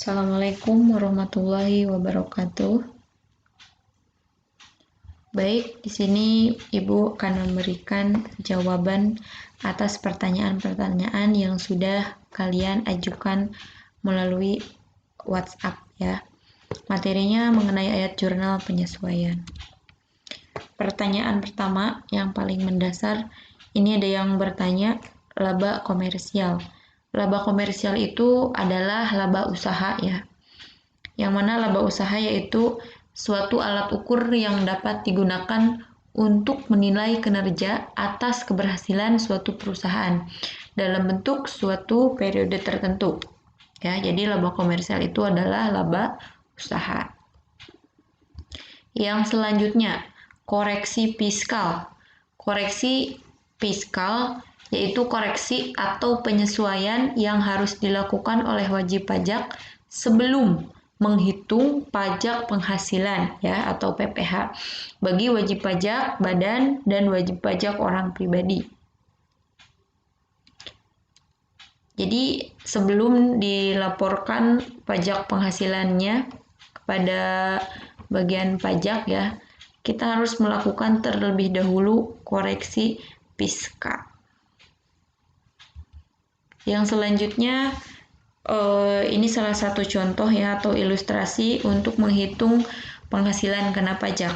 Assalamualaikum warahmatullahi wabarakatuh. Baik, di sini Ibu akan memberikan jawaban atas pertanyaan-pertanyaan yang sudah kalian ajukan melalui WhatsApp ya. Materinya mengenai ayat jurnal penyesuaian. Pertanyaan pertama yang paling mendasar, ini ada yang bertanya laba komersial. Laba komersial itu adalah laba usaha ya. Yang mana laba usaha yaitu suatu alat ukur yang dapat digunakan untuk menilai kinerja atas keberhasilan suatu perusahaan dalam bentuk suatu periode tertentu. Ya, jadi laba komersial itu adalah laba usaha. Yang selanjutnya, koreksi fiskal. Koreksi fiskal yaitu koreksi atau penyesuaian yang harus dilakukan oleh wajib pajak sebelum menghitung pajak penghasilan ya atau PPh bagi wajib pajak badan dan wajib pajak orang pribadi. Jadi sebelum dilaporkan pajak penghasilannya kepada bagian pajak ya, kita harus melakukan terlebih dahulu koreksi fiskal. Yang selanjutnya ini salah satu contoh ya atau ilustrasi untuk menghitung penghasilan kena pajak.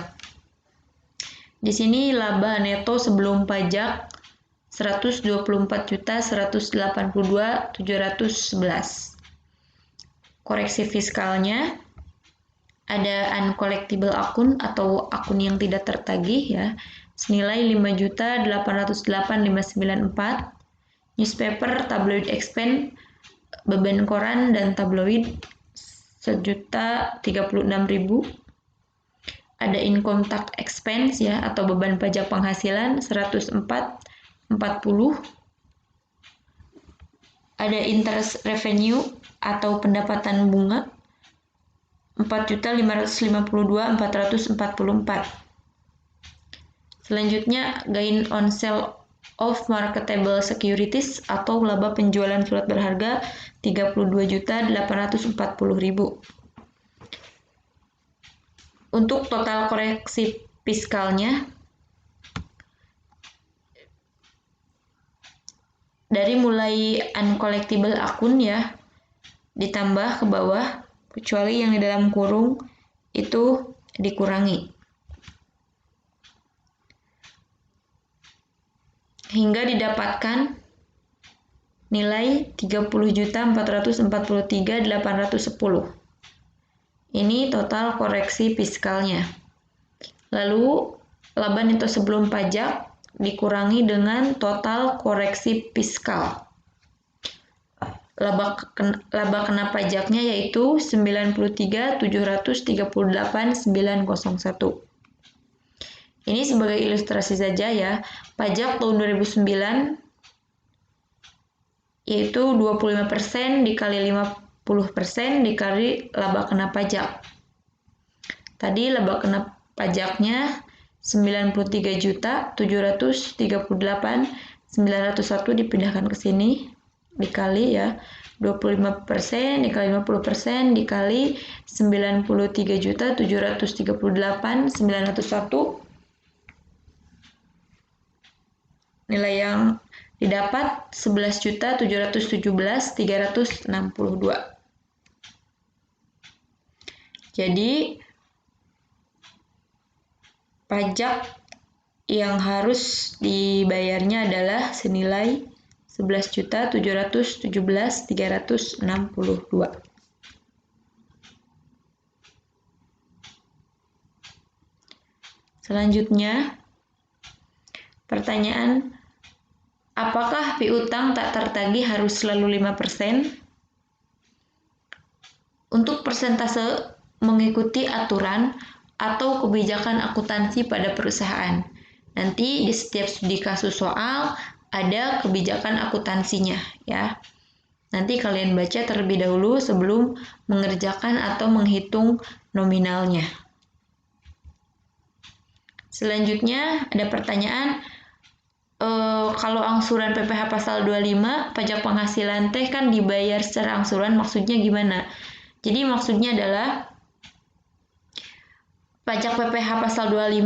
Di sini laba neto sebelum pajak 124.182.711. Koreksi fiskalnya ada uncollectible akun atau akun yang tidak tertagih ya, senilai 5.808.594. Newspaper, tabloid expense, beban koran dan tabloid 1.036.000. Ada income tax expense ya atau beban pajak penghasilan 104.40. Ada interest revenue atau pendapatan bunga 4.552.444. Selanjutnya gain on sale of marketable securities atau laba penjualan surat berharga 32.840.000. Untuk total koreksi fiskalnya dari mulai uncollectible akun ya ditambah ke bawah kecuali yang di dalam kurung itu dikurangi hingga didapatkan nilai 30.443.810. Ini total koreksi fiskalnya. Lalu laba neto sebelum pajak dikurangi dengan total koreksi fiskal. Laba kena pajaknya yaitu 93.738.901. Ini sebagai ilustrasi saja ya. Pajak tahun 2009 yaitu 25% dikali 50% dikali laba kena pajak. Tadi laba kena pajaknya 93.738.901 dipindahkan ke sini dikali ya 25% dikali 50% dikali 93.738.901. Nilai yang didapat 11.717.362. Jadi pajak yang harus dibayarnya adalah senilai 11.717.362. Selanjutnya pertanyaan, apakah piutang tak tertagih harus selalu 5%? Untuk persentase mengikuti aturan atau kebijakan akuntansi pada perusahaan. Nanti di setiap studi kasus soal ada kebijakan akuntansinya ya. Nanti kalian baca terlebih dahulu sebelum mengerjakan atau menghitung nominalnya. Selanjutnya ada pertanyaan, kalau angsuran PPh pasal 25 pajak penghasilan teh kan dibayar secara angsuran, maksudnya gimana? Jadi maksudnya adalah pajak PPh pasal 25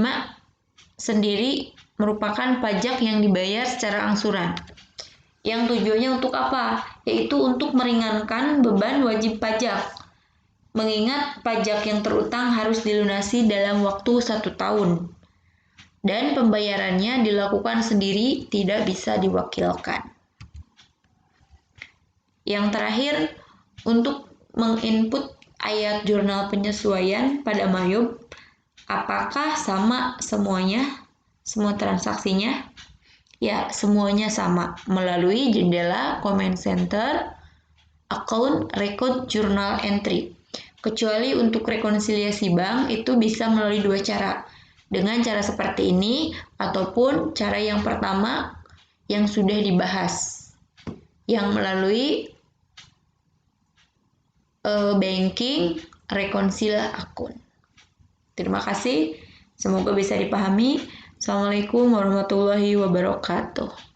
sendiri merupakan pajak yang dibayar secara angsuran. Yang tujuannya untuk apa? Yaitu untuk meringankan beban wajib pajak. Mengingat pajak yang terutang harus dilunasi dalam waktu 1 tahun. Dan pembayarannya dilakukan sendiri, tidak bisa diwakilkan. Yang terakhir, untuk menginput ayat jurnal penyesuaian pada Mayub, apakah sama semuanya, semua transaksinya? Ya, semuanya sama melalui jendela Comment Center, Account Record Journal Entry. Kecuali untuk rekonsiliasi bank itu bisa melalui 2 cara. Dengan cara seperti ini ataupun cara yang pertama yang sudah dibahas, yang melalui banking rekonsil akun. Terima kasih, semoga bisa dipahami. Assalamualaikum warahmatullahi wabarakatuh.